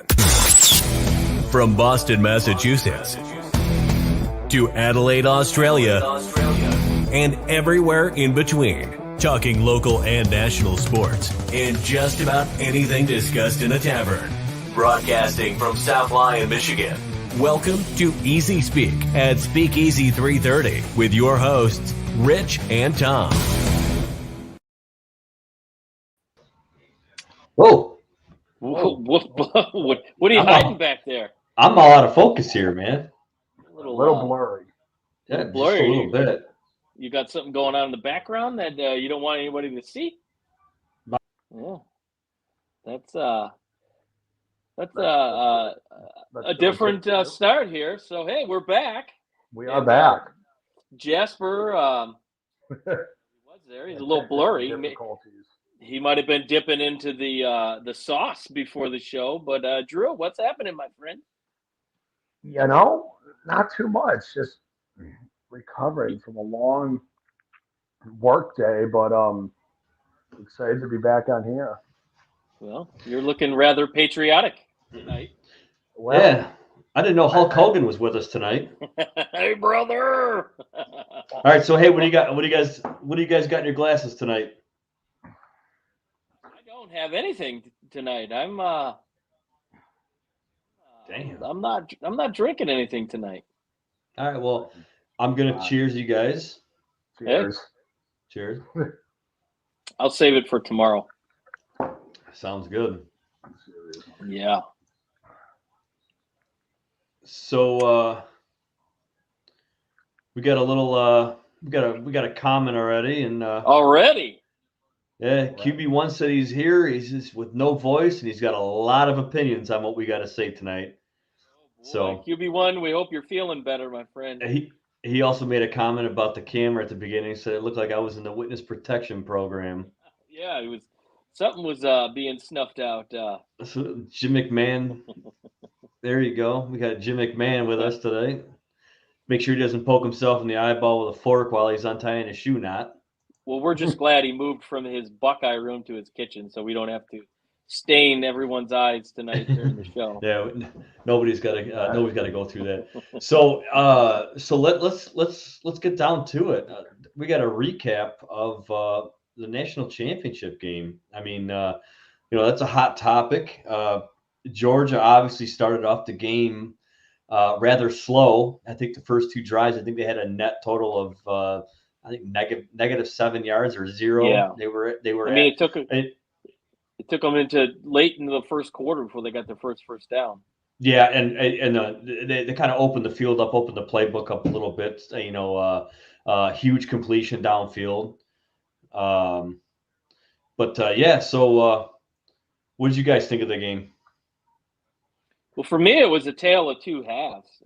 on. From Boston, Massachusetts to Adelaide, Australia, and everywhere in between. Talking local and national sports and just about anything discussed in a tavern. Broadcasting from South Lyon, Michigan. Welcome to Easy Speak at Speakeasy 330 with your hosts, Rich and Tom. Whoa. What are you hiding back there? I'm all out of focus here, man. A little blurry. Yeah, just a little bit. You got something going on in the background that you don't want anybody to see? Yeah. That's a different start here. So, hey, we're back. We are back. Jasper he was there. He's a little blurry. He might have been dipping into the sauce before the show. But, Drew, what's happening, my friend? You know, not too much. Just recovering from a long work day, but excited to be back on here. Well, you're looking rather patriotic tonight. Well, yeah, I didn't know Hulk Hogan was with us tonight. Hey, brother! All right, so hey, what do you got? What do you guys got in your glasses tonight? I don't have anything tonight. I'm Damn. I'm not drinking anything tonight. All right, well, I'm gonna cheers you guys. cheers. Cheers. I'll save it for tomorrow. Sounds good. Yeah. So we got a little we got a comment already, and Already? yeah, QB1 said he's here. He's just with no voice, and he's got a lot of opinions on what we got to say tonight. So QB1, we hope you're feeling better, my friend. He also made a comment about the camera at the beginning. He said it looked like I was in the witness protection program. Yeah, it was something was being snuffed out. So Jim McMahon. There you go. We got Jim McMahon with us today. Make sure he doesn't poke himself in the eyeball with a fork while he's untying his shoe knot. Well, we're just glad he moved from his Buckeye room to his kitchen, so we don't have to stain everyone's eyes tonight during the show. Yeah, nobody's got to go through that. So let's get down to it. We got a recap of the national championship game. I mean, that's a hot topic. Georgia obviously started off the game rather slow. I think the first two drives, I think they had a net total of negative 7 yards or zero. Yeah. They were. I mean, it took them into late into the first quarter before they got their first down. Yeah, and they kind of opened the field up, opened the playbook up a little bit. Huge completion downfield. So what did you guys think of the game? Well, for me, it was a tale of two halves.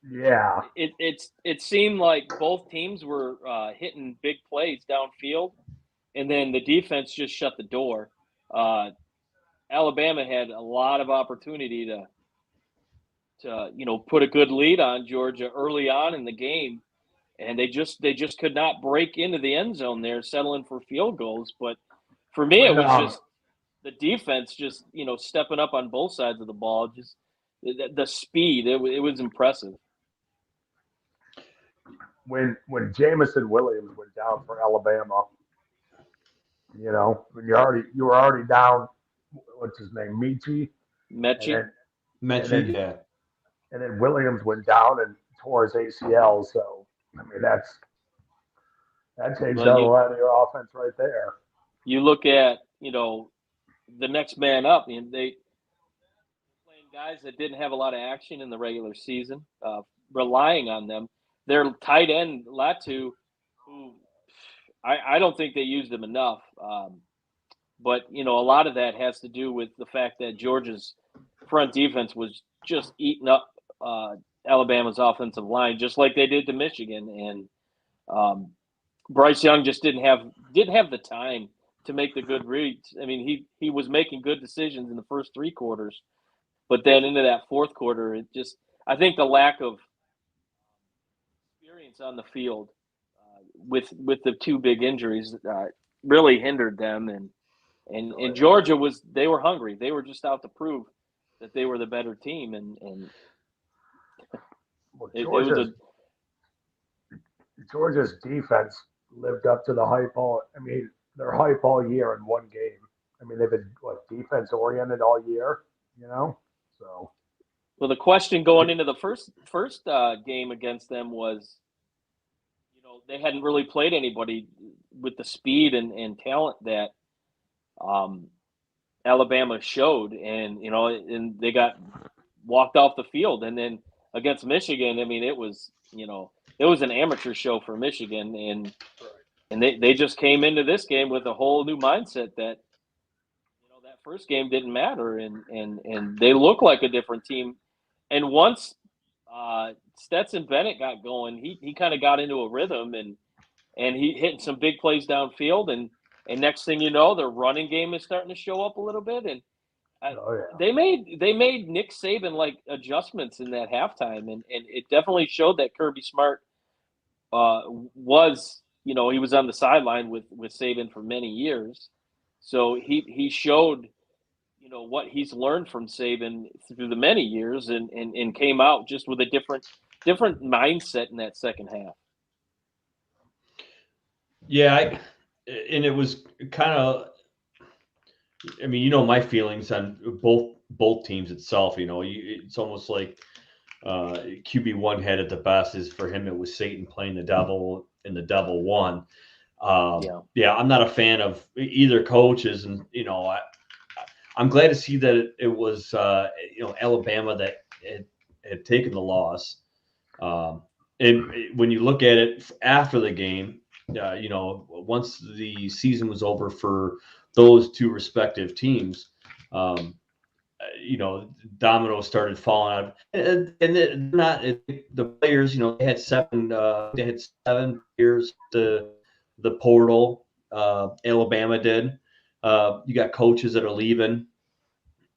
Yeah. It seemed like both teams were hitting big plays downfield, and then the defense just shut the door. Alabama had a lot of opportunity to put a good lead on Georgia early on in the game, and they just could not break into the end zone there, settling for field goals. But for me, it was just the defense just stepping up on both sides of the ball. Just the speed, it was impressive. When Jamison Williams went down for Alabama, when you were already down, what's his name, Mechie. Yeah. And then Williams went down and tore his ACL. So I mean that takes out a lot of your offense right there. You look at the next man up, and they playing guys that didn't have a lot of action in the regular season, relying on them. Their tight end Latu, who I don't think they used him enough. But, a lot of that has to do with the fact that Georgia's front defense was just eating up Alabama's offensive line, just like they did to Michigan. And Bryce Young just didn't have the time to make the good reads. I mean, he was making good decisions in the first three quarters, but then into that fourth quarter, I think the lack of experience on the field with the two big injuries really hindered them, and Georgia they were hungry. They were just out to prove that they were the better team, and Well, it was Georgia's defense lived up to the hype all. I mean, their hype all year in one game. I mean, they've been defense oriented all year. So well, the question going into the first game against them was, they hadn't really played anybody with the speed and talent that Alabama showed, and they got walked off the field. And then against Michigan, I mean, it was an amateur show for Michigan, and they just came into this game with a whole new mindset that that first game didn't matter, and they look like a different team. And once Stetson Bennett got going, he kind of got into a rhythm, and he hitting some big plays downfield, and next thing you know, their running game is starting to show up a little bit, and they made Nick Saban like adjustments in that halftime, and it definitely showed that Kirby Smart was he was on the sideline with Saban for many years, so he showed what he's learned from Saban through the many years, and came out just with a different mindset in that second half. Yeah, and it was kind of. I mean, my feelings on both teams itself. It's almost like QB1 had it the best. Is for him, it was Satan playing the devil, and the devil won. Yeah, I'm not a fan of either coaches, and I'm glad to see that it was Alabama that had taken the loss. And when you look at it after the game, once the season was over for those two respective teams, dominoes started falling out, and the players. They had seven players the portal. Alabama did. You got coaches that are leaving.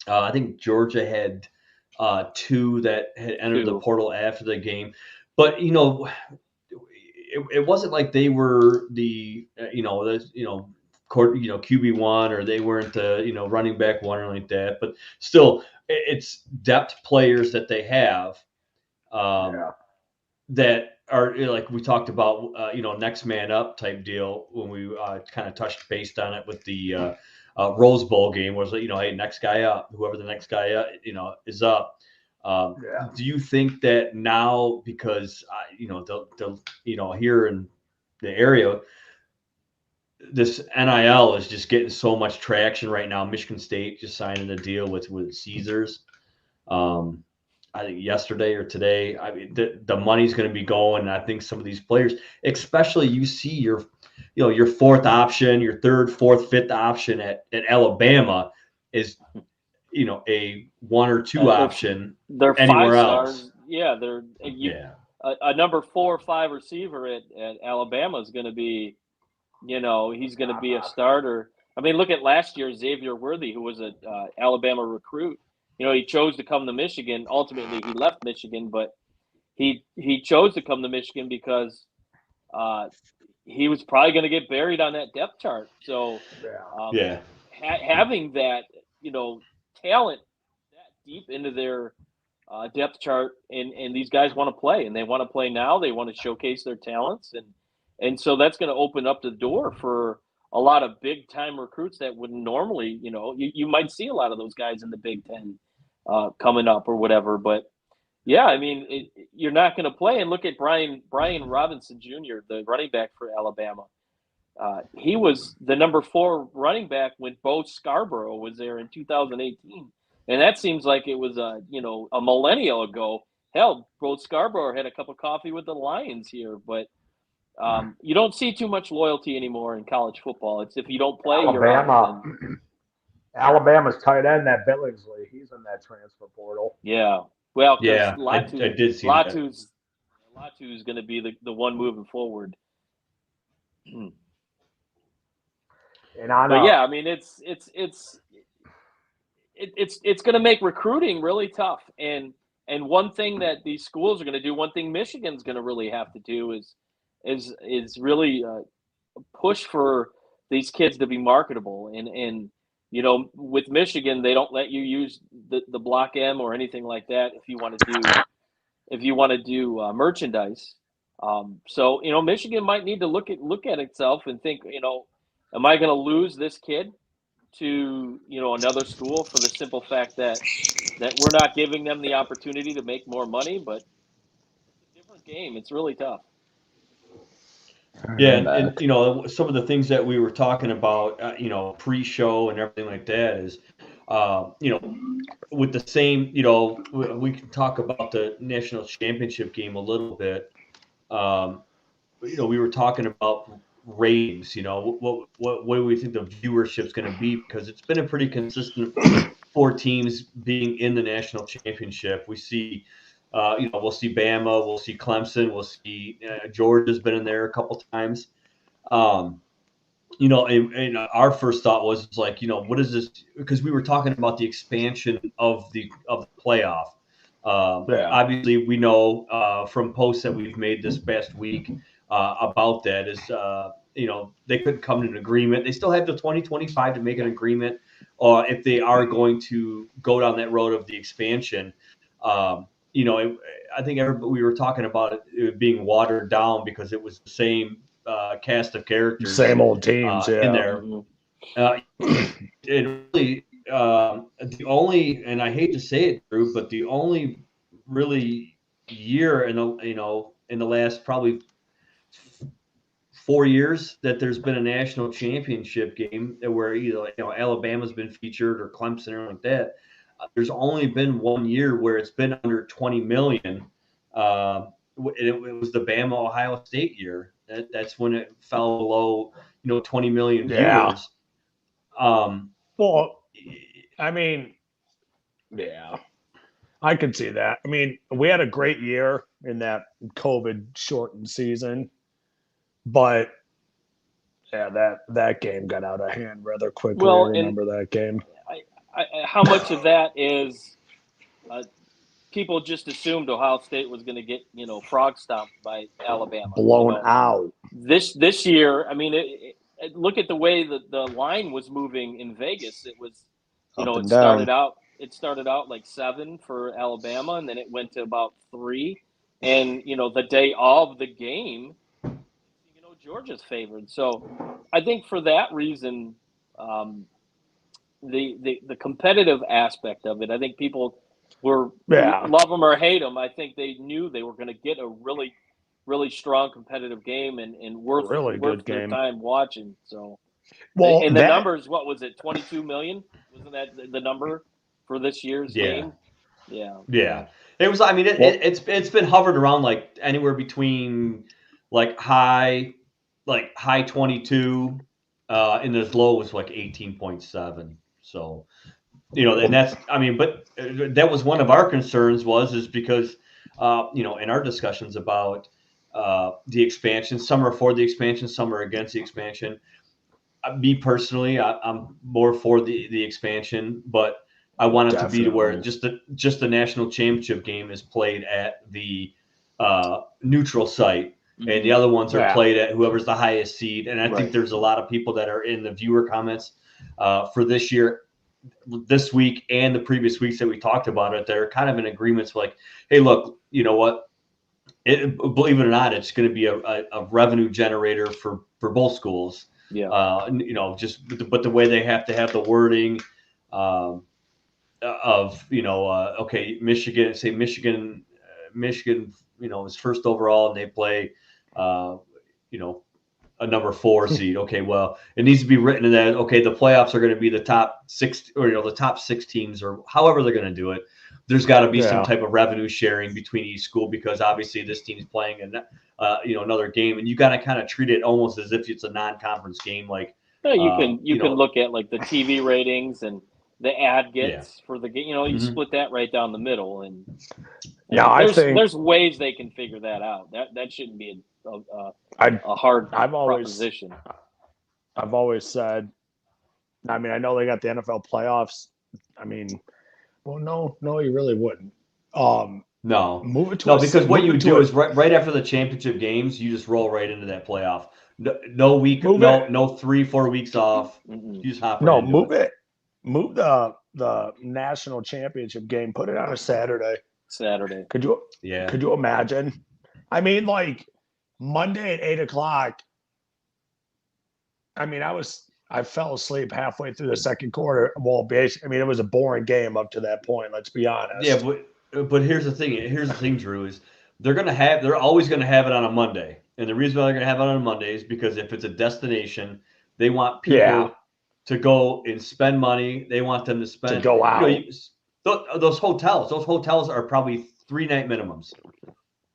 I think Georgia had two that had entered the portal after the game, but it wasn't like they were the QB1, or they weren't the running back one or like that. But still, it's depth players that they have that are like we talked about, next man up type deal when we kind of touched based on it with the Rose Bowl game. Was hey, next guy up, whoever the next guy is up. Do you think that now, because they'll here in the area, this NIL is just getting so much traction right now? Michigan State just signing a deal with Caesars. I think yesterday or today. I mean, the money's going to be going, and I think some of these players, especially you see your fourth option, your third, fourth, fifth option at Alabama is a 1 or 2 option. They're anywhere 5 else. Stars. Yeah, a number 4 or 5 receiver at Alabama is going to be, he's going to be a starter. I mean, look at last year, Xavier Worthy, who was an Alabama recruit. He chose to come to Michigan. Ultimately, he left Michigan, but he chose to come to Michigan because he was probably going to get buried on that depth chart. So, having that, talent that deep into their depth chart, and these guys want to play, and they want to play now. They want to showcase their talents, and so that's going to open up the door for a lot of big time recruits that would normally, you might see a lot of those guys in the Big Ten coming up or whatever. But yeah, I mean, you're not going to play. And look at Brian Robinson Jr., the running back for Alabama. He was the number 4 running back when Bo Scarborough was there in 2018. And that seems like it was a millennial ago. Hell, Bo Scarborough had a cup of coffee with the Lions here, but you don't see too much loyalty anymore in college football. It's if you don't play, you're out. Alabama's tight end, that Billingsley, he's in that transfer portal. Yeah. Well, I did see Latu's going to be the one moving forward. And yeah, I mean, it's going to make recruiting really tough. And one thing that these schools are going to do, one thing Michigan's going to really have to do is really push for these kids to be marketable. And with Michigan, they don't let you use the Block M or anything like that if you want to do merchandise. So Michigan might need to look at itself and think, am I going to lose this kid to another school for the simple fact that we're not giving them the opportunity to make more money? But it's a different game. It's really tough. Yeah, and some of the things that we were talking about, pre-show and everything like that is, with the same, we can talk about the national championship game a little bit. We were talking about ratings. What do we think the viewership's going to be? Because it's been a pretty consistent 4 teams being in the national championship. We see. We'll see Bama, we'll see Clemson, we'll see Georgia's been in there a couple times. And our first thought was like, what is this? Because we were talking about the expansion of the playoff. Obviously, we know from posts that we've made this past week about that is, they couldn't come to an agreement. They still have the 2025 to make an agreement, if they are going to go down that road of the expansion. I think we were talking about it being watered down because it was the same cast of characters, same old teams in there. It really, the only, and I hate to say it, Drew, but the only really year in the last probably 4 years that there's been a national championship game where either Alabama's been featured or Clemson or like that. There's only been 1 year where it's been under 20 million. It was the Bama Ohio State year. That's when it fell below, 20 million viewers. Well, I mean, yeah, I could see that. I mean, we had a great year in that COVID shortened season, but yeah, that game got out of hand rather quickly. Well, I remember that game. How much of that is people just assumed Ohio State was going to get frog stomped by Alabama, blown out this year? I mean, look at the way that the line was moving in Vegas. It was it started out like 7 for Alabama, and then it went to about 3, and the day of the game, Georgia's favored. So I think for that reason, the competitive aspect of it, I think people were love them or hate them. I think they knew they were going to get a really, really strong competitive game and worth their time watching. So, and the numbers, what was it, 22 million? Wasn't that the number for this year's game? Yeah. It was. I mean, it's been hovered around like anywhere between like high 22, and as low as like 18.7. So, and that's, I mean, but that was one of our concerns is because, in our discussions about the expansion, some are for the expansion, some are against the expansion. Me personally, I'm more for the expansion, but I want it to be to where just the national championship game is played at the neutral site. And the other ones are played at whoever's the highest seed. And I think there's a lot of people that are in the viewer comments for this year, this week, and the previous weeks that we talked about it. They're kind of in agreements like, hey, look, you know what? Believe it or not, it's going to be a revenue generator for both schools. Yeah. But the way they have to have the wording of, okay, Michigan, is first overall and they play, a number 4 seed. Okay, well, it needs to be written in that. Okay, the playoffs are going to be the top 6, or the top 6 teams, or however they're going to do it. There's got to be some type of revenue sharing between each school because obviously this team's playing another game, and you got to kind of treat it almost as if it's a non-conference game. Like you can look at like the TV ratings and the ad gets for the game. You split that right down the middle, and I think there's ways they can figure that out. That shouldn't be a hard proposition. I've always said, I mean, I know they got the NFL playoffs. I mean, well, no, you really wouldn't. No, move it to because what you do is right after the championship games, you just roll right into that playoff. No week, no 3-4 weeks off. You just hop. No, move it. move the national championship game. Put it on a Saturday. Saturday. Could you imagine? I mean, like Monday at 8:00. I mean, I fell asleep halfway through the second quarter. Well, basically, I mean, it was a boring game up to that point. Let's be honest. Yeah, but here's the thing. Here's the thing, Drew, is they're always gonna have it on a Monday. And the reason why they're gonna have it on a Monday is because if it's a destination, they want people to go and spend money. They want them to spend to go out. Those hotels are probably 3-night minimums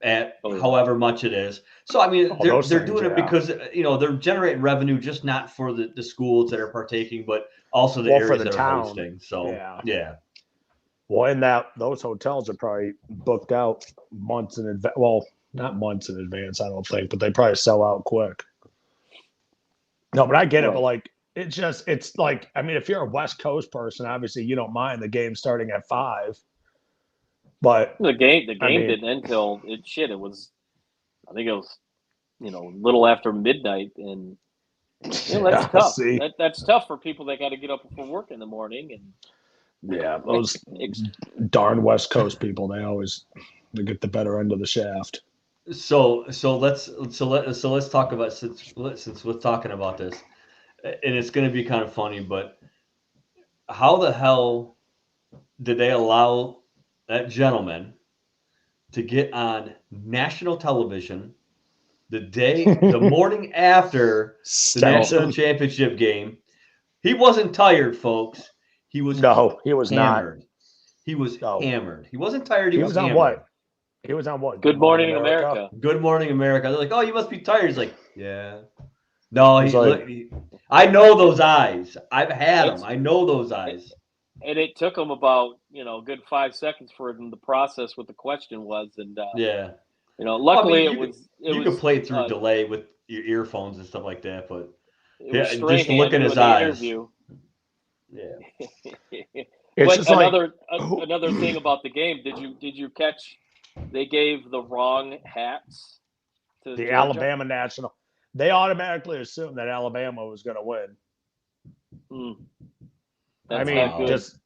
at however much it is. So I mean, they're doing it because they're generating revenue, just not for the schools that are partaking, but also the areas that are hosting. So yeah. Well, in those hotels are probably booked out months in advance. Well, not months in advance, I don't think, but they probably sell out quick. No, but I get it. But like, it's like, I mean, if you're a West Coast person, obviously you don't mind the game starting at 5. But the game didn't end till it was, I think it was, a little after midnight, and that's tough. That's tough for people that got to get up for work in the morning. And those darn West Coast people, they get the better end of the shaft. So let's talk about since we're talking about this, and it's going to be kind of funny, but how the hell did they allow that gentleman to get on national television the morning after the national championship game? He wasn't tired, folks. He was he was hammered. not. He was hammered. He wasn't tired. He was on hammered. What? He was on what? Good Morning America. Good Morning America. They're like, oh, you must be tired. He's like, yeah. No, I know those eyes. I've had them. I know those eyes. And it took him about, good 5 seconds for him to process what the question was. And, luckily you could play through delay with your earphones and stuff like that, but just look in his eyes. Interview. Yeah. But another thing about the game, did you catch they gave the wrong hats to the Georgia? Alabama national? They automatically assumed that Alabama was going to win. I mean, just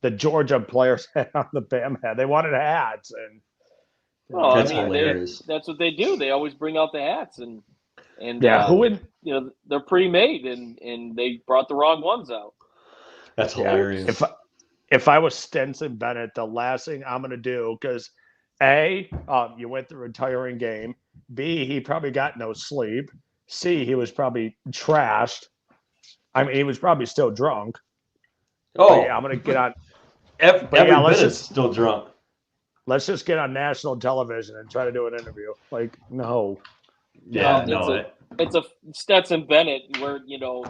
the Georgia players had on the Bama hat. They wanted hats, and that's hilarious. That's what they do. They always bring out the hats, and they're pre-made, and they brought the wrong ones out. That's hilarious. If I was Stetson Bennett, the last thing I'm going to do, because A, you went through a tiring game. B, he probably got no sleep. C, he was probably trashed. I mean, he was probably still drunk. Oh, I'm going to get on. Every bit is still drunk. Let's just get on national television and try to do an interview. Like, no. Yeah, it's a Stetson Bennett where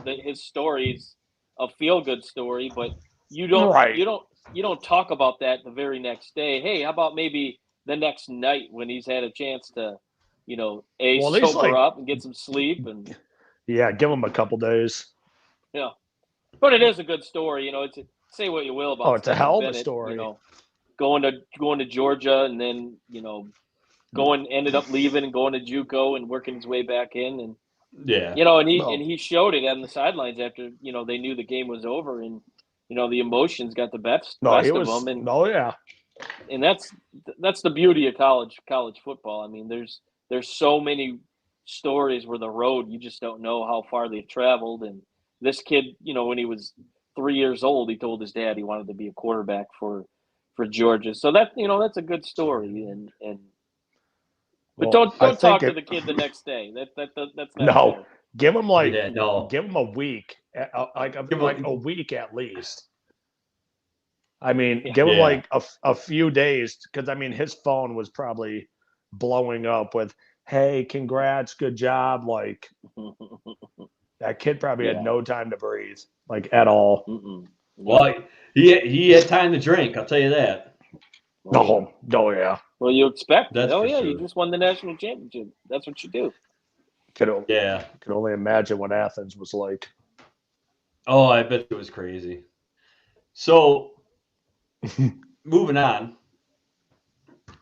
his story's a feel-good story, but you don't talk about that the very next day. Hey, how about maybe the next night when he's had a chance to, sober up and get some sleep and give him a couple days. Yeah, but it is a good story. It's say what you will about. Oh, it's a hell of a Bennett, story. Going to Georgia and then ended up leaving and going to JUCO and working his way back in and and he showed it on the sidelines after they knew the game was over and the emotions got the best of him and and that's the beauty of college football. I mean, there's so many stories where the road you just don't know how far they've traveled. And this kid, when he was 3 years old, he told his dad he wanted to be a quarterback for Georgia. So that that's a good story. But don't talk to the kid the next day. That's not fair. Give him give him a week, a week at least. I mean, give him a few days because I mean his phone was probably blowing up with, "Hey, congrats, good job!" Like that kid probably had no time to breathe, like at all. Well, he had time to drink. I'll tell you that. Oh yeah. Well, you expect. That's sure. You just won the national championship. That's what you do. Could only imagine what Athens was like. Oh, I bet it was crazy. So, moving on.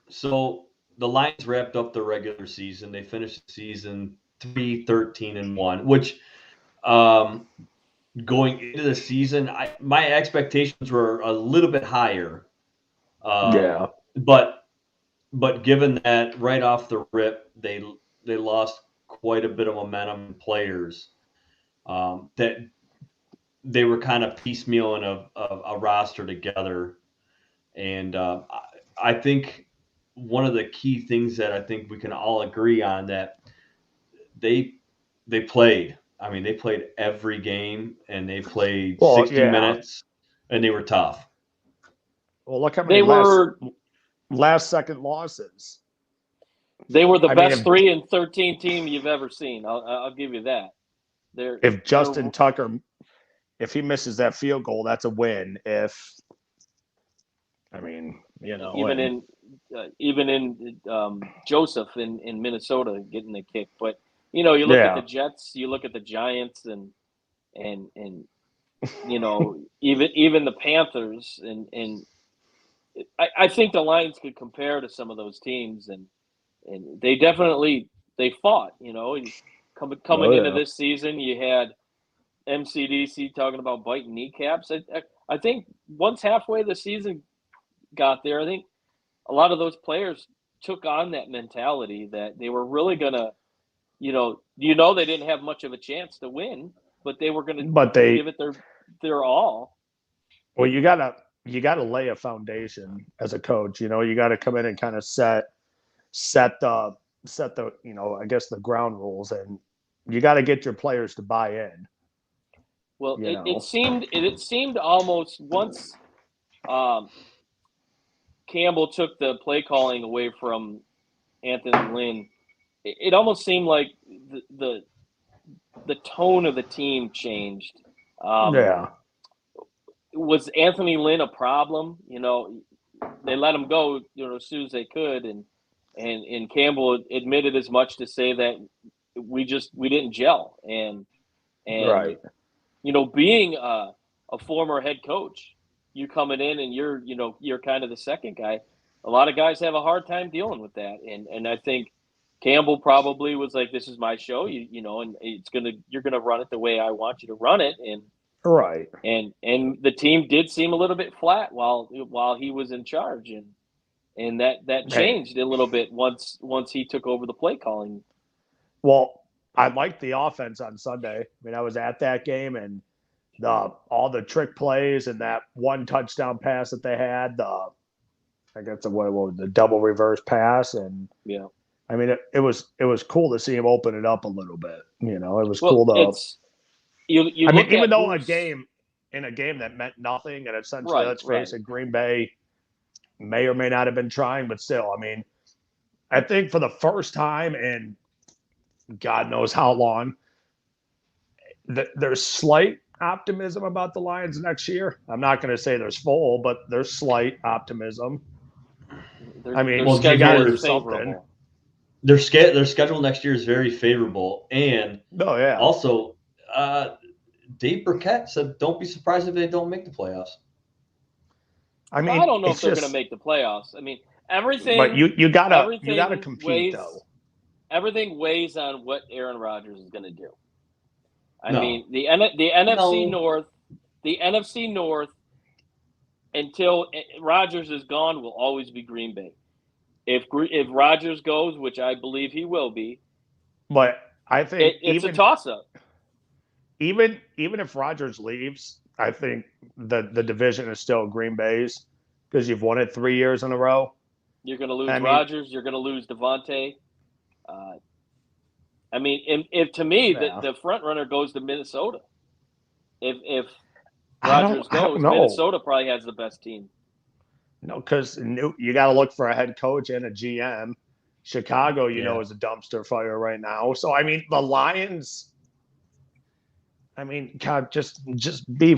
So the Lions wrapped up the regular season. They finished the season 3-13-1, which going into the season, my expectations were a little bit higher. Yeah. But given that right off the rip, they lost quite a bit of momentum in players, that they were kind of piecemealing a roster together. And I think one of the key things that I think we can all agree on, that they played. I mean, they played every game, and they played Well, 60 yeah. minutes, and they were tough. Well, look how They many were last second losses. they were the I mean, best 3-13 team you've ever seen. I'll give you that. If Justin Tucker, if he misses that field goal, that's a win. Even in Joseph in Minnesota getting the kick, but you look at the Jets, you look at the Giants, and even the Panthers, and I think the Lions could compare to some of those teams, and they definitely fought. Coming into this season, you had MCDC talking about biting kneecaps. I think once halfway the season got there, I think a lot of those players took on that mentality that they were really gonna, they didn't have much of a chance to win, but they were gonna give it their all. Well, you gotta lay a foundation as a coach. You gotta come in and kind of set the I guess the ground rules, and you got to get your players to buy in. Well, it seemed almost once Campbell took the play calling away from Anthony Lynn, it almost seemed like the tone of the team changed. Was Anthony Lynn a problem? They let him go, as soon as they could, and Campbell admitted as much, to say that we didn't gel, and right. Being a former head coach, you coming in and you're kind of the second guy. A lot of guys have a hard time dealing with that, and I think Campbell probably was like, "This is my show, and you're gonna run it the way I want you to run it," and right. And the team did seem a little bit flat while he was in charge, and that changed a little bit once he took over the play calling. Well, I liked the offense on Sunday. I mean, I was at that game, and all the trick plays and that one touchdown pass that they had, I guess the double reverse pass, and yeah, I mean it was cool to see him open it up a little bit. It was cool to. Even though in a game that meant nothing, and essentially, let's face it, Green Bay may or may not have been trying, but still, I mean, I think for the first time in God knows how long, there's slight optimism about the Lions next year. I'm not going to say there's full, but there's slight optimism. You got to do something. Their schedule next year is very favorable, and also Dave Burkett said, "Don't be surprised if they don't make the playoffs." I don't know if they're going to make the playoffs. I mean, everything. But you gotta compete, though. Everything weighs on what Aaron Rodgers is going to do. I mean, the NFC North, until Rodgers is gone, will always be Green Bay. If Rodgers goes, which I believe he will be, but I think it's a toss-up. Even if Rodgers leaves, I think the division is still Green Bay's, because you've won it 3 years in a row. You're going to lose Rodgers. You're going to lose Devontae. If to me, the front runner goes to Minnesota. If Rodgers goes, Minnesota probably has the best team. No, because you got to look for a head coach and a GM. Chicago, is a dumpster fire right now. So I mean, the Lions. I mean, God, just be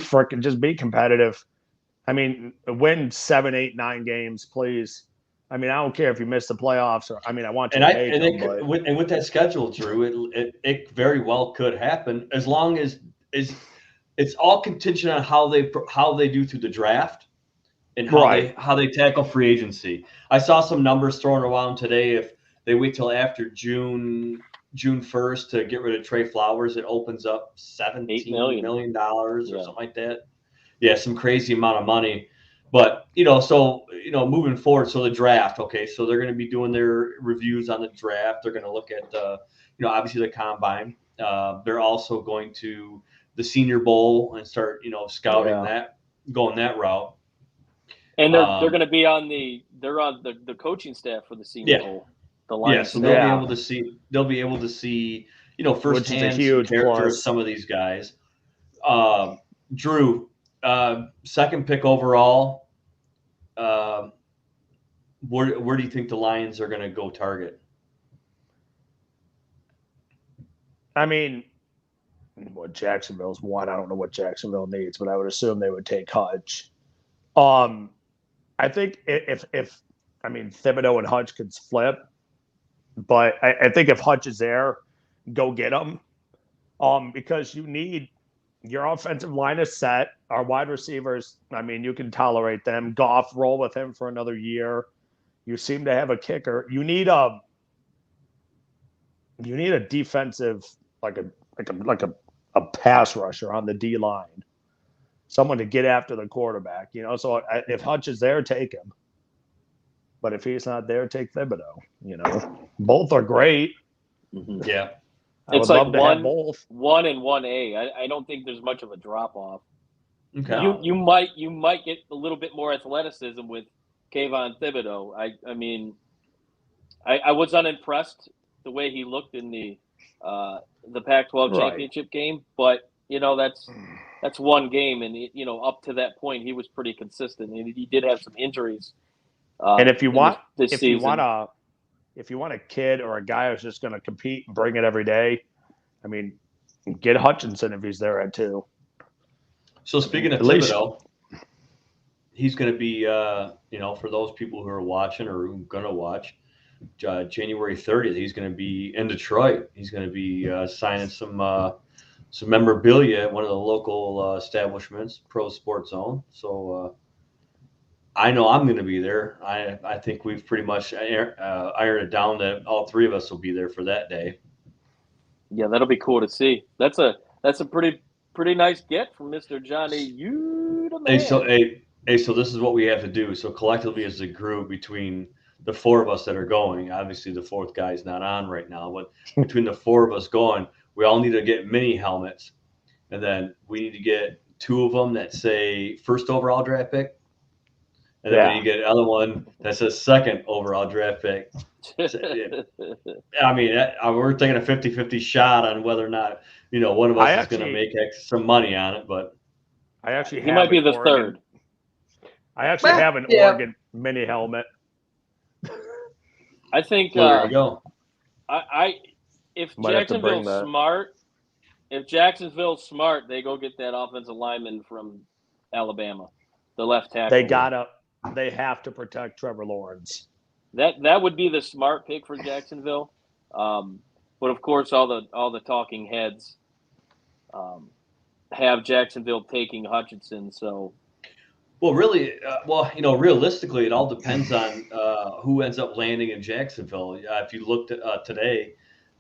competitive. I mean, win 7, 8, 9 games, please. I mean, I don't care if you miss the playoffs, or I want you to make them. With that schedule, Drew, it very well could happen, as long as it's all contingent on how they do through the draft and how they tackle free agency. I saw some numbers thrown around today. If they wait till after June June 1st to get rid of Trey Flowers, it opens up $17 million or something like that. Yeah, some crazy amount of money. But, moving forward, so the draft, okay, so they're going to be doing their reviews on the draft. They're going to look at, obviously the combine. They're also going to the Senior Bowl and start, scouting that, going that route. And they're going to be on the coaching staff for the Senior Bowl. The Lions. So they'll be able to see, firsthand character of some of these guys. Drew, second pick overall. Where do you think the Lions are going to go target? I mean, what Jacksonville's one, I don't know what Jacksonville needs, but I would assume they would take Hutch. I think if Thibodeau and Hutch could flip, but I think if Hutch is there, go get him. Because you need your offensive line is set. Our wide receivers, you can tolerate them. Goff, roll with him for another year. You seem to have a kicker. You need a defensive, like a pass rusher on the D line. Someone to get after the quarterback, So if Hutch is there, take him. But if he's not there, take Thibodeau. Both are great. Mm-hmm. Yeah, it's like one and 1A. I don't think there's much of a drop off. Okay, you might get a little bit more athleticism with Kayvon Thibodeau. I was unimpressed the way he looked in the Pac-12 championship game, but that's one game, and up to that point he was pretty consistent, and he did have some injuries. And if you want a kid or a guy who's just going to compete and bring it every day, get Hutchinson if he's there at 2. So speaking of Thibodeau, he's going to be, for those people who are watching or who are going to watch, January 30th, he's going to be in Detroit. He's going to be signing some memorabilia at one of the local establishments, Pro Sports Zone. So I know I'm going to be there. I think we've pretty much ironed it down that all three of us will be there for that day. Yeah, that'll be cool to see. That's a pretty nice get from Mr. Johnny. You the man. So this is what we have to do. So collectively as a group, between the four of us that are going, obviously the fourth guy is not on right now, but between the four of us going, we all need to get mini helmets, and then we need to get 2 of them that say first overall draft pick, and then you get another one that says second overall draft pick. We're taking a 50-50 shot on whether or not one of us is going to make some money on it, but he might be the third. I actually have an Oregon mini helmet. I think there you go. If Jacksonville's smart, they go get that offensive lineman from Alabama, the left tackle. They have to protect Trevor Lawrence. That would be the smart pick for Jacksonville. But of course, all the talking heads have Jacksonville taking Hutchinson. So. Well, really, realistically, it all depends on who ends up landing in Jacksonville. If you looked at today,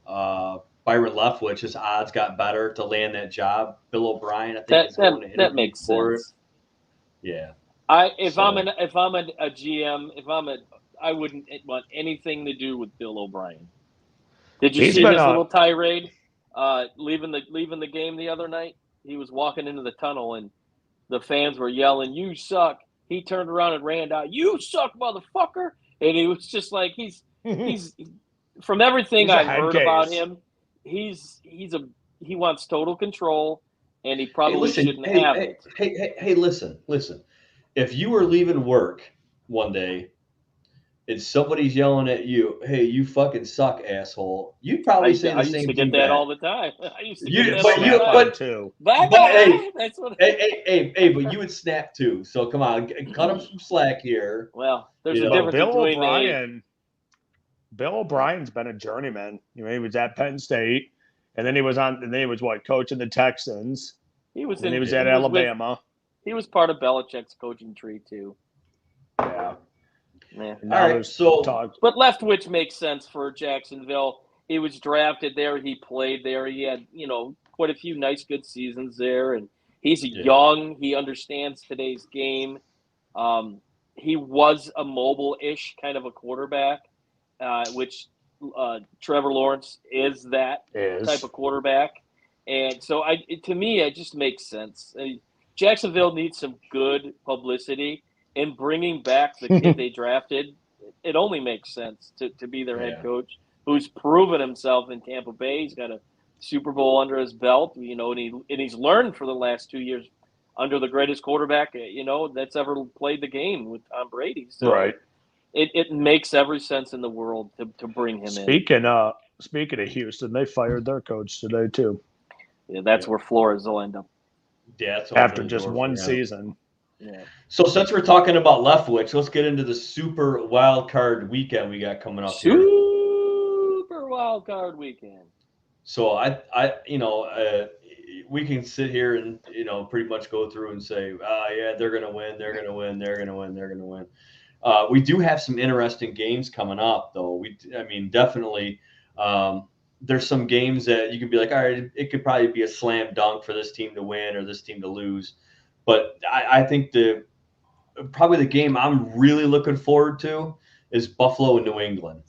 Byron Leftwich, his odds got better to land that job. Bill O'Brien, I think, is going to interview that makes for sense. It. Yeah. If I'm a GM, I wouldn't want anything to do with Bill O'Brien. Did you see his little tirade leaving the game the other night? He was walking into the tunnel and the fans were yelling, "You suck!" He turned around and ran out, "You suck, motherfucker!" And he was just like, he's from everything I've heard about him, he wants total control, and he probably shouldn't have it. Hey, listen. If you were leaving work one day and somebody's yelling at you, "Hey, you fucking suck, asshole," you'd probably say the same thing. I used to get that all the time. I used to get that all the time too. But you would snap too. So come on, cut him some slack here. Well, there's a difference between Bill O'Brien's been a journeyman. He was at Penn State, and then he was coaching the Texans. He was at Alabama. He was part of Belichick's coaching tree too. Yeah. Yeah. All right. So, but Leftwich makes sense for Jacksonville. he was drafted there. He played there. He had, quite a few nice, good seasons there. And he's young. He understands today's game. He was a mobile-ish kind of a quarterback, which Trevor Lawrence is that type of quarterback. And so to me, it just makes sense. Jacksonville needs some good publicity, and bringing back the kid they drafted, it only makes sense to be their head coach, who's proven himself in Tampa Bay. He's got a Super Bowl under his belt, and he's learned for the last 2 years under the greatest quarterback, that's ever played the game with Tom Brady. So right. It makes every sense in the world to bring him in. Speaking of Houston, they fired their coach today too. Yeah, that's where Flores will end up. Yeah, after just one season. Yeah. So since we're talking about Leftwich, let's get into the super wild card weekend we got coming up here. Super wild card weekend. So we can sit here and pretty much go through and say, they're gonna win, they're gonna win, they're gonna win, they're gonna win. We do have some interesting games coming up, though. Definitely. There's some games that you could be like, all right, it could probably be a slam dunk for this team to win or this team to lose. But I think probably the game I'm really looking forward to is Buffalo and New England.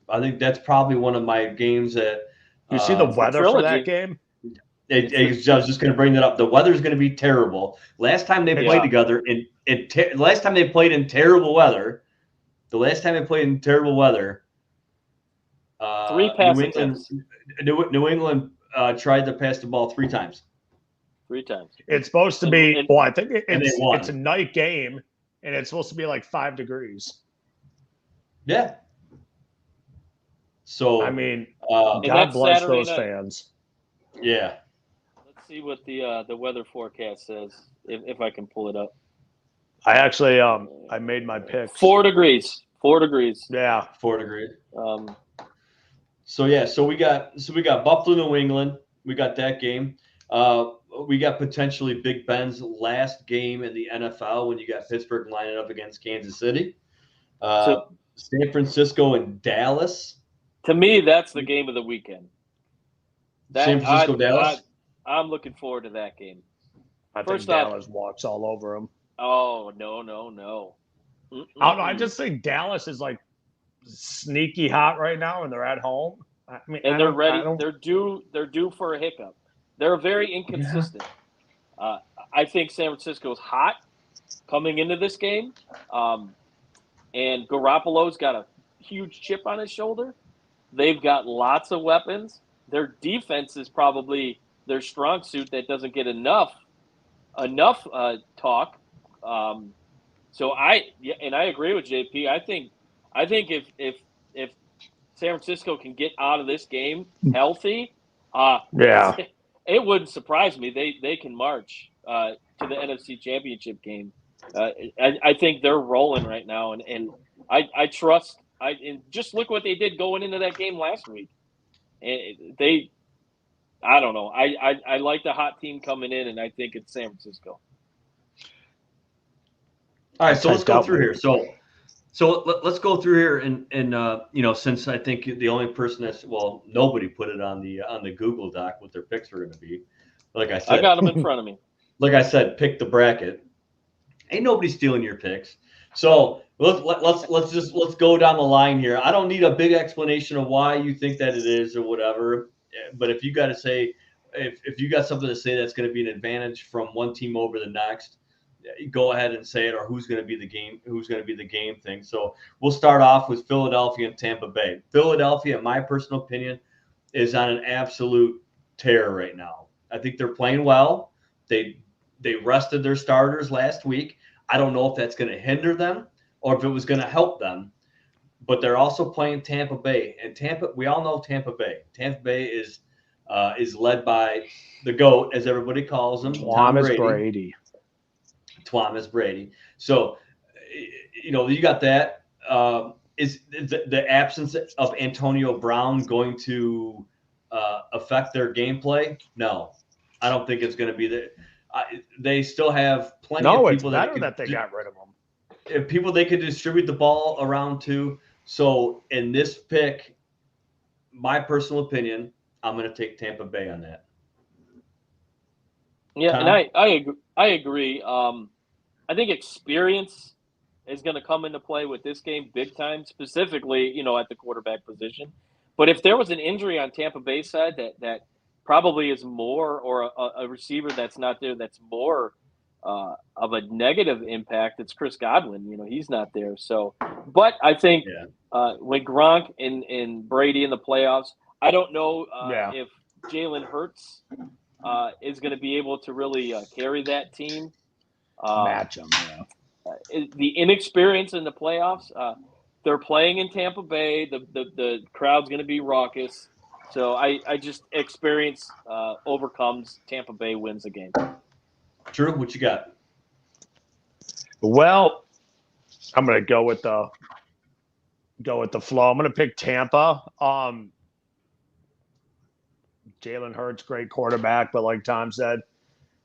I think that's probably one of my games that you see the weather for that game. I was just going to bring that up. The weather's going to be terrible. Last time they played together, last time they played in terrible weather, three passing attempts. New England tried to pass the ball 3 times. 3 times. It's supposed to be. I think it's a night game, and it's supposed to be like 5 degrees. Yeah. So God bless Saturday those night. Fans. Yeah. Let's see what the weather forecast says, if I can pull it up. I actually I made my picks. 4 degrees. 4 degrees. Yeah, 4 degrees. So we got Buffalo, New England. We got that game. We got potentially Big Ben's last game in the NFL when you got Pittsburgh lining up against Kansas City. San Francisco and Dallas. To me, that's the game of the weekend. San Francisco, Dallas. I'm looking forward to that game. I think Dallas walks all over them. Oh, no. I don't know. I just think Dallas is like sneaky hot right now, and they're at home. They're ready. They're due for a hiccup. They're very inconsistent. Yeah. I think San Francisco's hot coming into this game, and Garoppolo's got a huge chip on his shoulder. They've got lots of weapons. Their defense is probably their strong suit that doesn't get enough talk. So I agree with JP. I think if San Francisco can get out of this game healthy, it wouldn't surprise me. They can march to the NFC Championship game. I think they're rolling right now, and I trust. And just look what they did going into that game last week. And I don't know. I like the hot team coming in, and I think it's San Francisco. All right, so let's go through here. So let's go through here, and since I think the only person nobody put it on the Google Doc what their picks were going to be. Like I said, I got them in front of me. Like I said, pick the bracket. Ain't nobody stealing your picks. So let's go down the line here. I don't need a big explanation of why you think that it is or whatever. But if you got to say, if you got something to say that's going to be an advantage from one team over the next, go ahead and say it, or who's going to be the game thing. So we'll start off with Philadelphia and Tampa Bay. Philadelphia, in my personal opinion, is on an absolute tear right now. I think they're playing well. They rested their starters last week. I don't know if that's going to hinder them or if it was going to help them, but they're also playing Tampa Bay, and we all know Tampa Bay. Tampa Bay is led by the GOAT, as everybody calls him, Thomas Brady. Thomas Brady. So, you got that. Is the absence of Antonio Brown going to affect their gameplay? No, I don't think it's going to be that. They still have plenty of people. No, it's better that they got rid of them. People they could distribute the ball around to. So in this pick, my personal opinion, I'm going to take Tampa Bay on that. Yeah, Tom? and I agree. I think experience is going to come into play with this game big time, specifically, at the quarterback position. But if there was an injury on Tampa Bay side that probably is more, or a receiver that's not there that's more of a negative impact, it's Chris Godwin. He's not there. So, but I think when Gronk and Brady in the playoffs, I don't know if Jalen Hurts is going to be able to really carry that team. Match them, The inexperience in the playoffs. They're playing in Tampa Bay. The crowd's going to be raucous. So I just experience overcomes. Tampa Bay wins the game. Drew, what you got? Well, I'm going to go with the flow. I'm going to pick Tampa. Jalen Hurts, great quarterback, but like Tom said,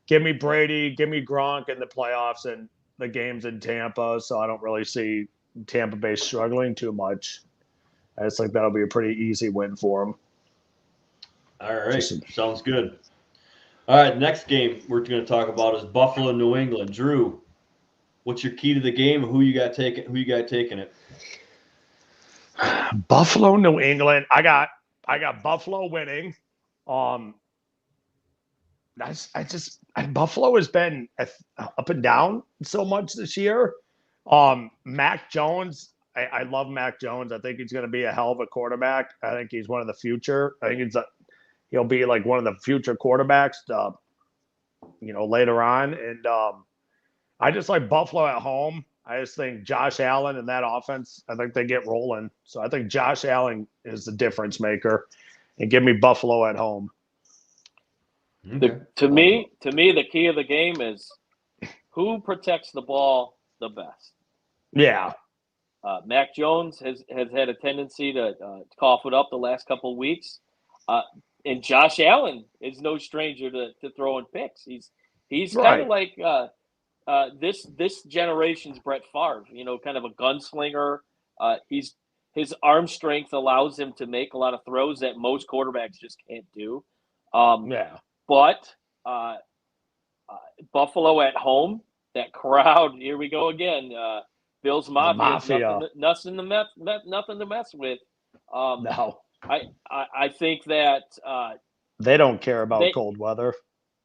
give me Brady, give me Gronk in the playoffs and the games in Tampa. So I don't really see Tampa Bay struggling too much. I just think that'll be a pretty easy win for them. All right, sounds good. All right, next game we're going to talk about is Buffalo, New England. Drew, what's your key to the game? Who you got taking it? Buffalo, New England. I got Buffalo winning. Buffalo has been up and down so much this year. Mac Jones, I love Mac Jones. I think he's going to be a hell of a quarterback. I think he's one of the future. I think he'll be like one of the future quarterbacks, later on. And I just like Buffalo at home. I just think Josh Allen and that offense, I think they get rolling. So I think Josh Allen is the difference maker. And give me Buffalo at home. Okay. To me, the key of the game is who protects the ball the best. Yeah. Mac Jones has had a tendency to cough it up the last couple of weeks. And Josh Allen is no stranger to throwing picks. He's kind of like this generation's Brett Favre, kind of a gunslinger. His arm strength allows him to make a lot of throws that most quarterbacks just can't do. But Buffalo at home, that crowd, here we go again. Bills Mafia. Nothing to mess with. No. I think that they don't care about cold weather.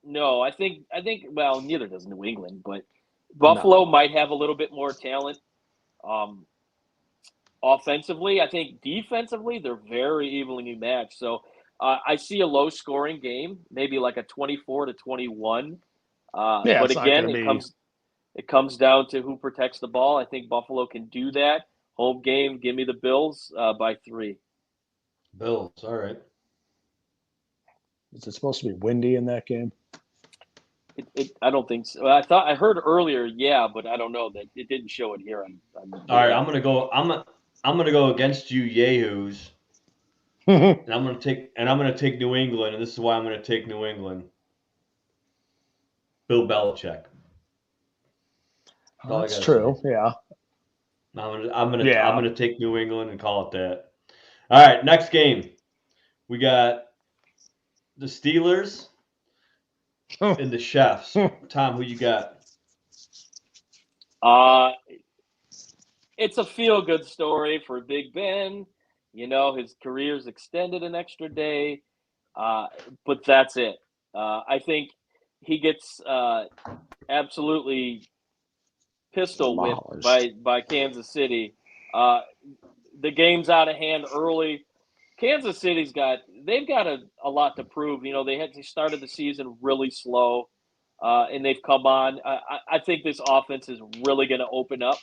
No, I think well, neither does New England, but Buffalo might have a little bit more talent. Offensively, I think defensively they're very evenly matched. So I see a low-scoring game, maybe like a 24-21. But again, it comes down to who protects the ball. I think Buffalo can do that. Home game, give me the Bills by 3. Bills, all right. Is it supposed to be windy in that game? I don't think so. I heard earlier, but I don't know that it didn't show it here. All right, I'm gonna go against you, yahoos, and I'm gonna take New England, and this is why I'm gonna take New England. Bill Belichick. That's true. Say. Yeah. I'm gonna take New England and call it that. All right, next game. We got the Steelers and the Chefs. Tom, who you got? It's a feel-good story for Big Ben. His career's extended an extra day, but that's it. I think he gets absolutely pistol whipped by Kansas City. The game's out of hand early. Kansas City's got a lot to prove. They started the season really slow, and they've come on. I think this offense is really going to open up,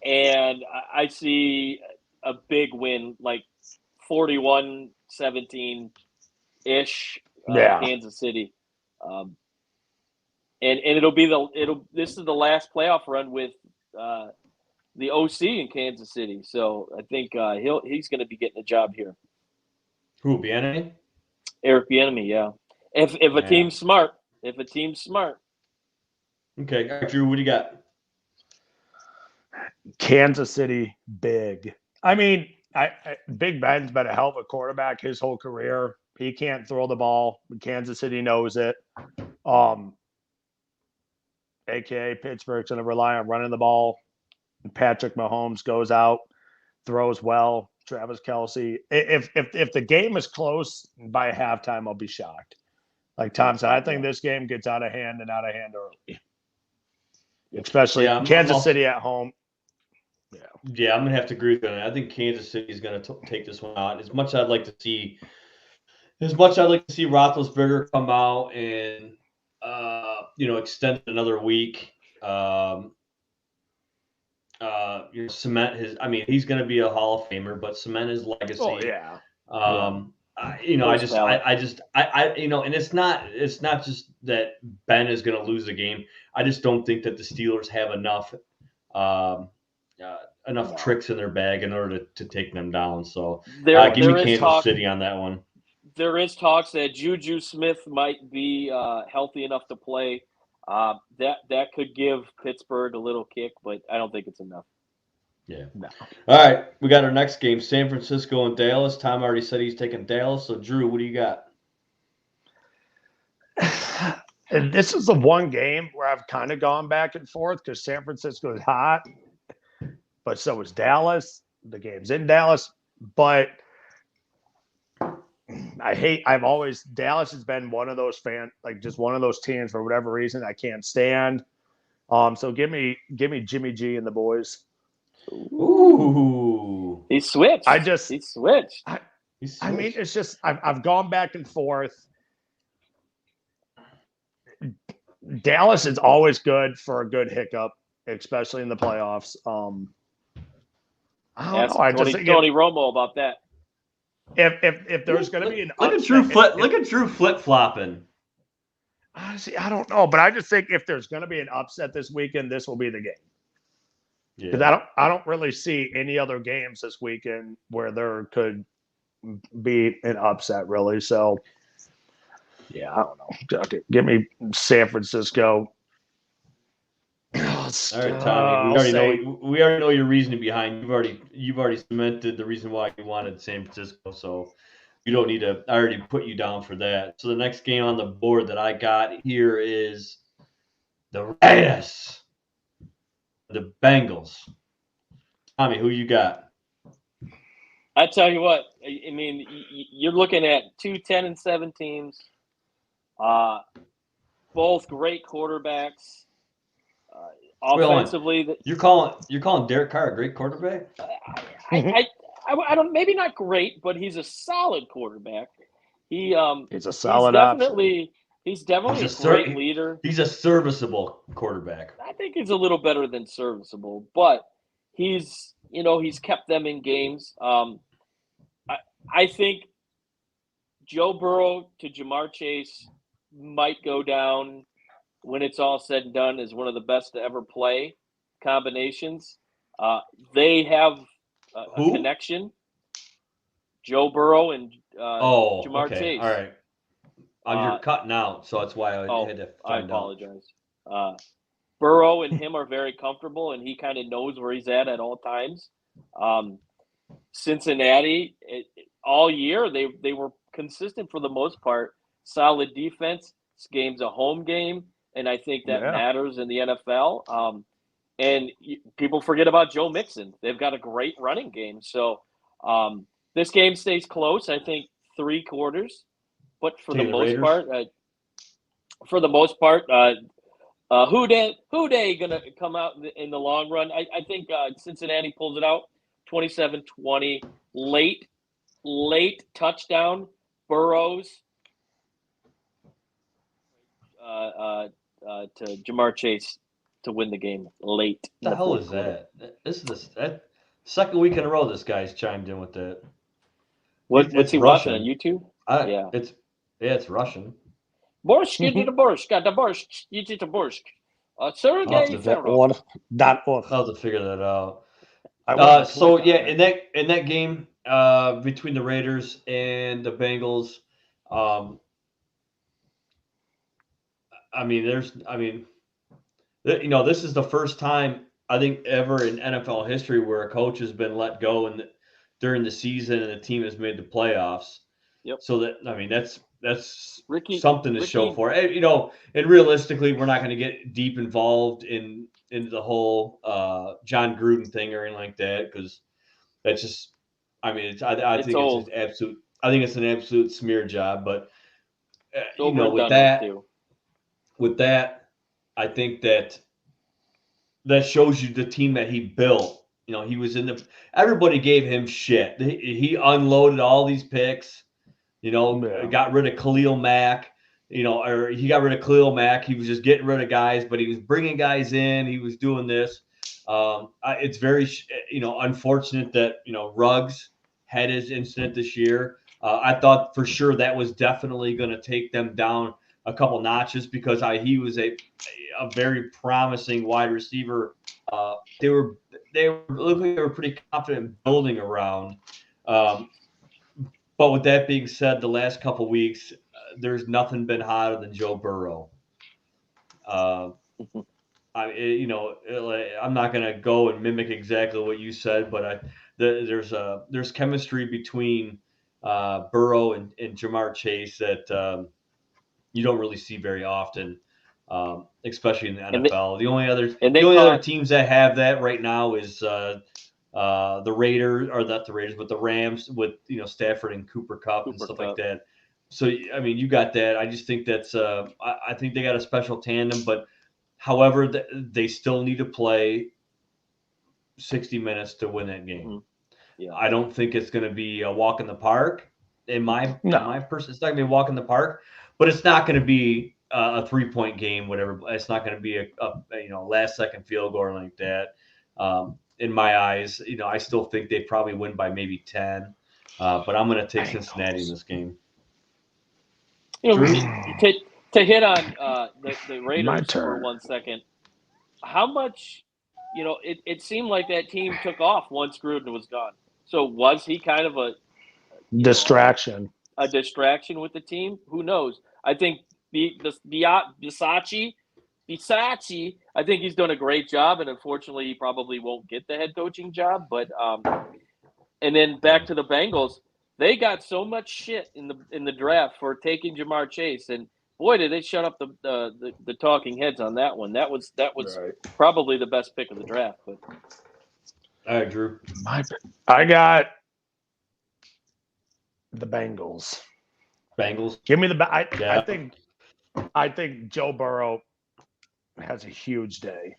and I see a big win, like 41-17 ish. Kansas City, and this is the last playoff run with the OC in Kansas City, so I think he's going to be getting a job here. Who, Bieniemy? Eric Bieniemy, yeah. If a team's smart, Okay, Drew, what do you got? Kansas City, big. I mean, Big Ben's been a hell of a quarterback his whole career. He can't throw the ball. Kansas City knows it. AKA Pittsburgh's going to rely on running the ball. Patrick Mahomes goes out, throws well. Travis Kelce. If the game is close by halftime, I'll be shocked. Like Tom said, I think this game gets out of hand early. Especially Kansas City at home. Yeah, I'm gonna have to agree with that. I think Kansas City is gonna take this one out. As much as I'd like to see Roethlisberger come out and extend another week. Cement his. I mean, he's gonna be a Hall of Famer, but cement his legacy. Oh yeah. And it's not just that Ben is going to lose the game. I just don't think that the Steelers have enough tricks in their bag in order to take them down. So give me Kansas City on that one. There is talks that Juju Smith might be healthy enough to play. That could give Pittsburgh a little kick, but I don't think it's enough. Yeah. No. All right. We got our next game, San Francisco and Dallas. Tom already said he's taking Dallas. So, Drew, what do you got? And this is the one game where I've kind of gone back and forth because San Francisco is hot, but so is Dallas. The game's in Dallas. But Dallas has been one of those just one of those teams for whatever reason I can't stand. So give me Jimmy G and the boys. Ooh. He switched. He switched. I mean, it's just I've gone back and forth. Dallas is always good for a good hiccup, especially in the playoffs. I don't know. I just think Tony Romo about that. If there's going to be an look at Drew flip flopping. Honestly, I don't know, but I just think if there's going to be an upset this weekend, this will be the game. Because I don't really see any other games this weekend where there could be an upset, really. So, yeah, I don't know. Okay, give me San Francisco. All right, Tommy. We already know your reasoning behind. You've already cemented the reason why you wanted San Francisco. So you don't need to. I already put you down for that. So the next game on the board that I got here is the Raiders. The Bengals. Tommy, who you got? I tell you what, I mean, you're looking at 10-7 teams, both great quarterbacks. Offensively, you're calling Derek Carr a great quarterback? I don't, maybe not great, but he's a solid quarterback. He's a solid option. He's definitely a great leader. He's a serviceable quarterback. I think he's a little better than serviceable, but he's kept them in games. I think Joe Burrow to Jamar Chase might go down when it's all said and done as one of the best to ever play combinations. They have a connection. Joe Burrow and Jamar Chase. All right. You're cutting out, so that's why I had to find out. I apologize. Burrow and him are very comfortable, and he kind of knows where he's at all times. Cincinnati, all year, they were consistent for the most part. Solid defense. This game's a home game, and I think that matters in the NFL. And people forget about Joe Mixon. They've got a great running game. So this game stays close, I think, 3 quarters. But for the most part, who they gonna come out in the long run? I think Cincinnati pulls it out, 27-20, late touchdown, Burrows to Jamar Chase to win the game late. What the hell is that? This is the second week in a row this guy's chimed in with that. What's he watching on YouTube? It's Russian. Borscht, get the borscht, got the borscht, you get the borscht. Sergey Ferrell. I'll have to figure that out. So in that game between the Raiders and the Bengals, this is the first time I think ever in NFL history where a coach has been let go during the season and the team has made the playoffs. Yep. So that's Ricky, something to show for it. You know, and realistically, we're not going to get deep involved in the whole John Gruden thing or anything like that, because that's just, I mean, I It's think it's old. an absolute. I think it's an absolute smear job. But It's you over know, and done with that, I think that shows you the team that he built. You know, he was in the. Everybody gave him shit. He unloaded all these picks. You know, Yeah. got rid of Khalil Mack. You know, or he got rid of Khalil Mack. He was just getting rid of guys, but he was bringing guys in. He was doing this. It's very, unfortunate that Ruggs had his incident this year. I thought for sure that was definitely going to take them down a couple notches, because he was a very promising wide receiver. They were looked like they were pretty confident building around. But with that being said, the last couple weeks, there's nothing been hotter than Joe Burrow. I'm not going to go and mimic exactly what you said, but there's chemistry between Burrow and Jamar Chase that you don't really see very often, especially in the NFL. The only other teams that have that right now is the Raiders, or not the Raiders, but the Rams with Stafford and Cooper Kupp and stuff like that. So I mean, you got that. I just think that's I think they got a special tandem, but however, they still need to play 60 minutes to win that game. Mm-hmm. Yeah. I don't think it's going to be a walk in the park. In my person, it's not going to be a walk in the park, but it's not going to be a 3-point game, whatever. It's not going to be a last second field goal or like that. In my eyes, I still think they probably win by maybe 10. But I'm going to take Cincinnati in this game. To hit on the Raiders for 1 second, how much, it seemed like that team took off once Gruden was gone. So was he kind of a distraction? A distraction with the team? Who knows? I think Bisacci, I think he's done a great job, and unfortunately, he probably won't get the head coaching job. But and then back to the Bengals, they got so much shit in the draft for taking Jamar Chase, and boy, did they shut up the talking heads on that one. That was right. Probably the best pick of the draft. But all right, Drew, I got the Bengals. Give me the. I think Joe Burrow has a huge day.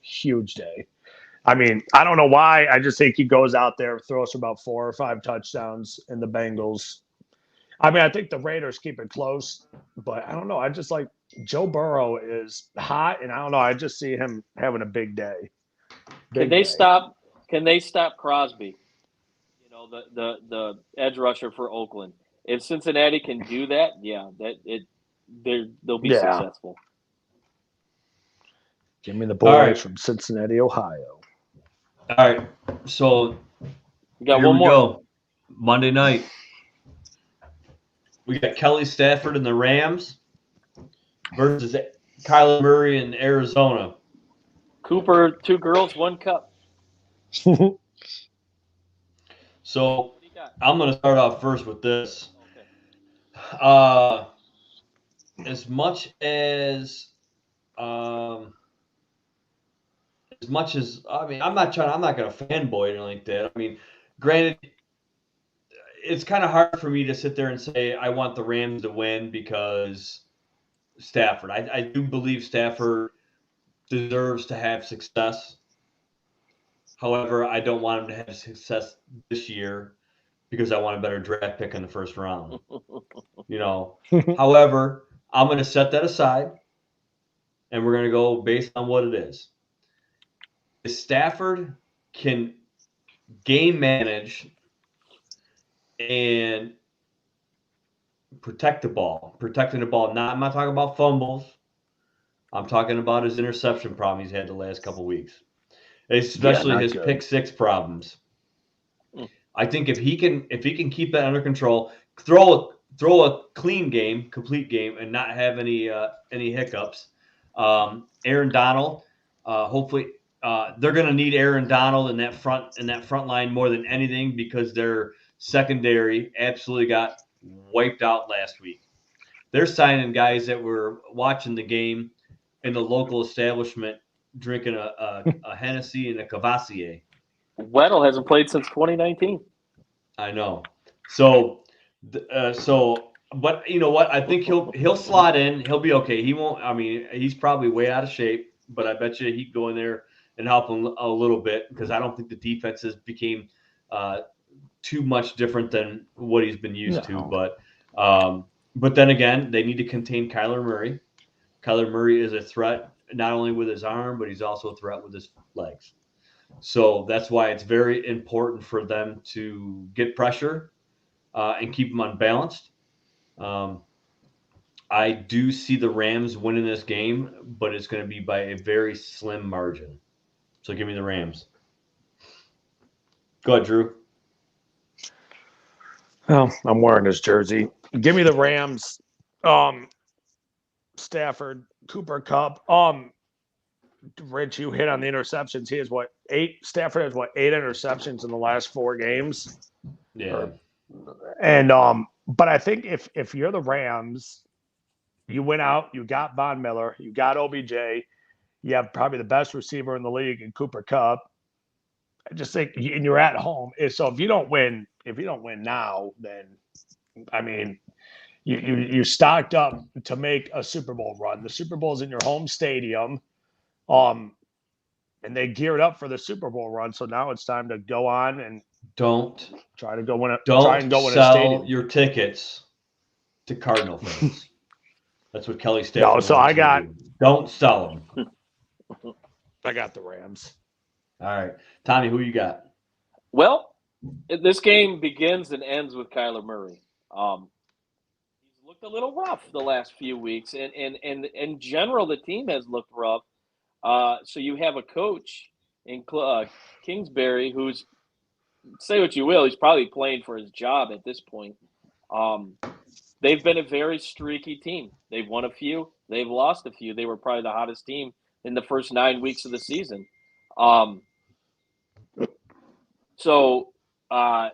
I mean, I don't know why. I just think he goes out there, throws for about 4 or 5 touchdowns, and the Bengals. I mean, I think the Raiders keep it close, but I don't know. I just like Joe Burrow is hot, and I don't know. I just see him having a big day. Can they stop Crosby? The edge rusher for Oakland. If Cincinnati can do that, they'll be successful. Give me the boys from Cincinnati, Ohio. All right, so we got one more. Go. Monday night. We got Kelly Stafford and the Rams versus Kyler Murray in Arizona. Cooper, 2 girls, 1 cup. So I'm going to start off first with this. Okay. As much as I mean, I'm not going to fanboy or like that. I mean, granted, it's kind of hard for me to sit there and say I want the Rams to win because Stafford. I do believe Stafford deserves to have success. However, I don't want him to have success this year because I want a better draft pick in the first round. However, I'm going to set that aside, and we're going to go based on what it is. If Stafford can game manage and protecting the ball. I'm not talking about fumbles. I'm talking about his interception problem he's had the last couple of weeks, especially his pick 6 problems. I think if he can keep that under control, throw a clean game, complete game, and not have any hiccups. Aaron Donald, hopefully, they're going to need Aaron Donald in that front line more than anything because their secondary absolutely got wiped out last week. They're signing guys that were watching the game in the local establishment drinking a Hennessy and a Cavassier. Weddle hasn't played since 2019. I know. So, but you know what? I think he'll slot in. He'll be okay. He won't. I mean, he's probably way out of shape, but I bet you he'd go in there and help him a little bit because I don't think the defenses became too much different than what he's been used to. But then again, they need to contain Kyler Murray. Kyler Murray is a threat not only with his arm, but he's also a threat with his legs. So that's why it's very important for them to get pressure and keep them unbalanced. I do see the Rams winning this game, but it's going to be by a very slim margin. So give me the Rams. Go ahead, Drew. Well, I'm wearing his jersey. Give me the Rams. Stafford, Cooper Kupp. Rich, you hit on the interceptions. He has what, 8? Stafford has what, 8 interceptions in the last 4 games. Yeah. And but I think if you're the Rams, you went out, you got Von Miller, you got OBJ, you have probably the best receiver in the league in Cooper Kupp. I just think, and you're at home. So if you don't win now, then I mean, you're stocked up to make a Super Bowl run. The Super Bowl's in your home stadium. And they geared up for the Super Bowl run, so now it's time to go on and try and go win a stadium. Your tickets to Cardinal fans. That's what Kelly Stafford. No, so don't sell them. I got the Rams. All right, Tommy, who you got? Well, this game begins and ends with Kyler Murray. He's looked a little rough the last few weeks, and in general, the team has looked rough. So you have a coach in Kingsbury who's, say what you will, he's probably playing for his job at this point. They've been a very streaky team. They've won a few. They've lost a few. They were probably the hottest team in the first 9 weeks of the season. So if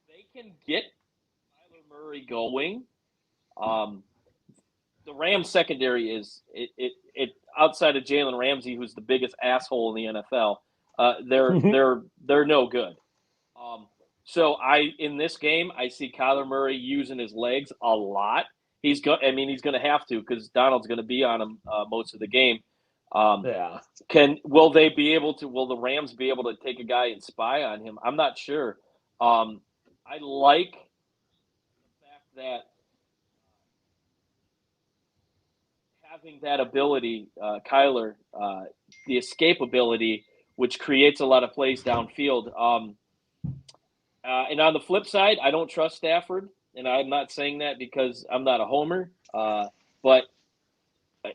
they can get Kyler Murray going, the Rams secondary is it outside of Jalen Ramsey, who's the biggest asshole in the NFL. They're no good. So in this game, I see Kyler Murray using his legs a lot. He's going to have to because Donald's going to be on him most of the game. Will the Rams be able to take a guy and spy on him? I'm not sure. I like the fact that having that ability, Kyler, the escape ability, which creates a lot of plays downfield. And on the flip side, I don't trust Stafford, and I'm not saying that because I'm not a homer, but I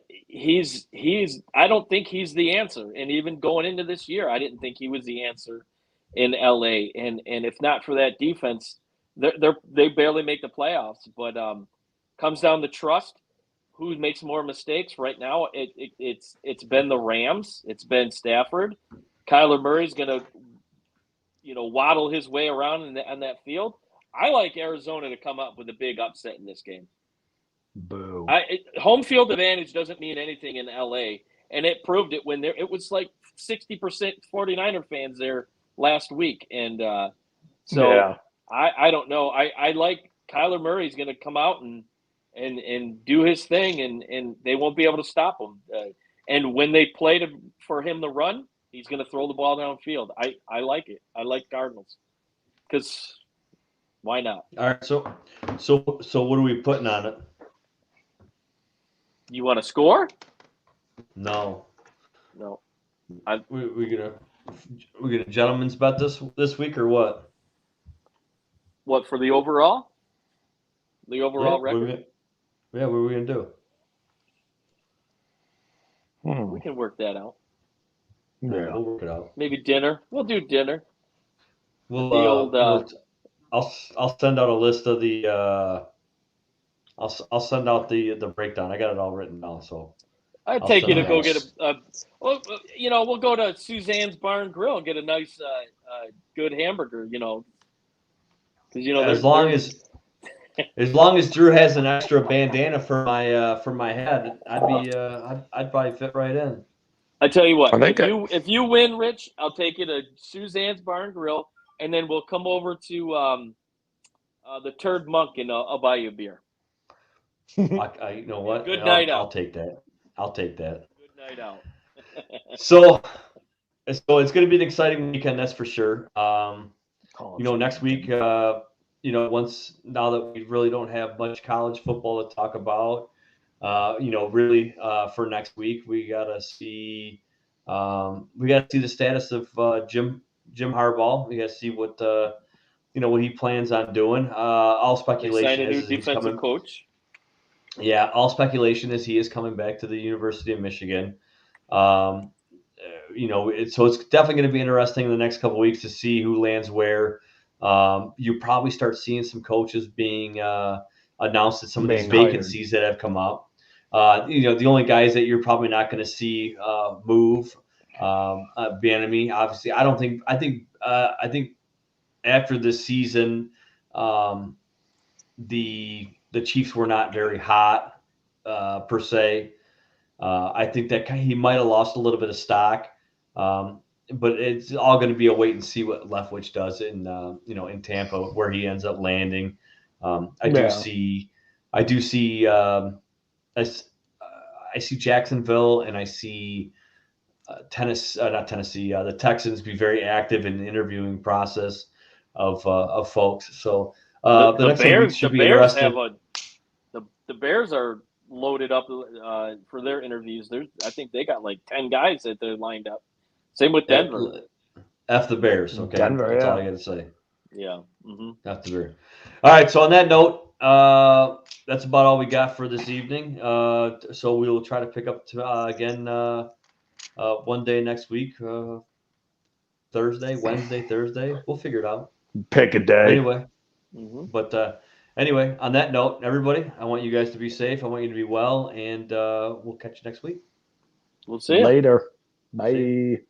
don't think he's the answer. And even going into this year, I didn't think he was the answer in LA. And if not for that defense, they barely make the playoffs. But comes down to trust. Who makes more mistakes right now? It's been the Rams. It's been Stafford. Kyler Murray's going to, waddle his way around on that field. I like Arizona to come up with a big upset in this game. Boo. Home field advantage doesn't mean anything in LA, and it proved it when it was like 60% 49er fans there last week, and I don't know. I like Kyler Murray's going to come out and do his thing, and they won't be able to stop him. And when they play for him to run, he's going to throw the ball downfield. I like it. I like Cardinals because why not? All right. So what are we putting on it? You want to score? No. We gonna gentleman's bet this week or what? What for the overall? The overall record? What are we gonna do? We can work that out. Yeah, we'll work it out. Maybe dinner. We'll do dinner. I'll send out a list of the. I'll send out the breakdown. I got it all written down. So I'd take you to go get we'll go to Suzanne's Bar and Grill and get a nice, good hamburger. because you know as long as Drew has an extra bandana for my head, I'd probably fit right in. I tell you what, I think if you win, Rich, I'll take you to Suzanne's Bar and Grill, and then we'll come over to the Turd Monk, and I'll buy you a beer. You know what? Good night I'll out. take that. I'll take that. Good night out. So it's going to be an exciting weekend, that's for sure. Next week, now that we really don't have much college football to talk about, really for next week, we got to see the status of Jim Harbaugh. We got to see what what he plans on doing. All They speculation signed a new is he's defensive coming. coach. Yeah, all speculation is he is coming back to the University of Michigan. So it's definitely going to be interesting in the next couple of weeks to see who lands where. You probably start seeing some coaches being announced at some of these vacancies that have come up. The only guys that you're probably not going to see move, Bieniemy. Obviously, I think after this season, the Chiefs were not very hot per se. I think that he might have lost a little bit of stock, but it's all going to be a wait and see what Leftwich does in Tampa, where he ends up landing. I see Jacksonville, and I see the Texans be very active in the interviewing process of folks. So the next Bears, should be Bears interesting. the Bears are loaded up for their interviews. I think they got like 10 guys that they're lined up. Same with Denver. F the Bears. Okay, Denver, that's yeah. all I got to say. Yeah. Mm-hmm. F the Bears. All right. So on that note, that's about all we got for this evening. So we will try to pick up again one day next week. Wednesday, Thursday. We'll figure it out. Pick a day. Anyway, anyway, on that note, everybody, I want you guys to be safe. I want you to be well, and we'll catch you next week. We'll see you Later. Bye.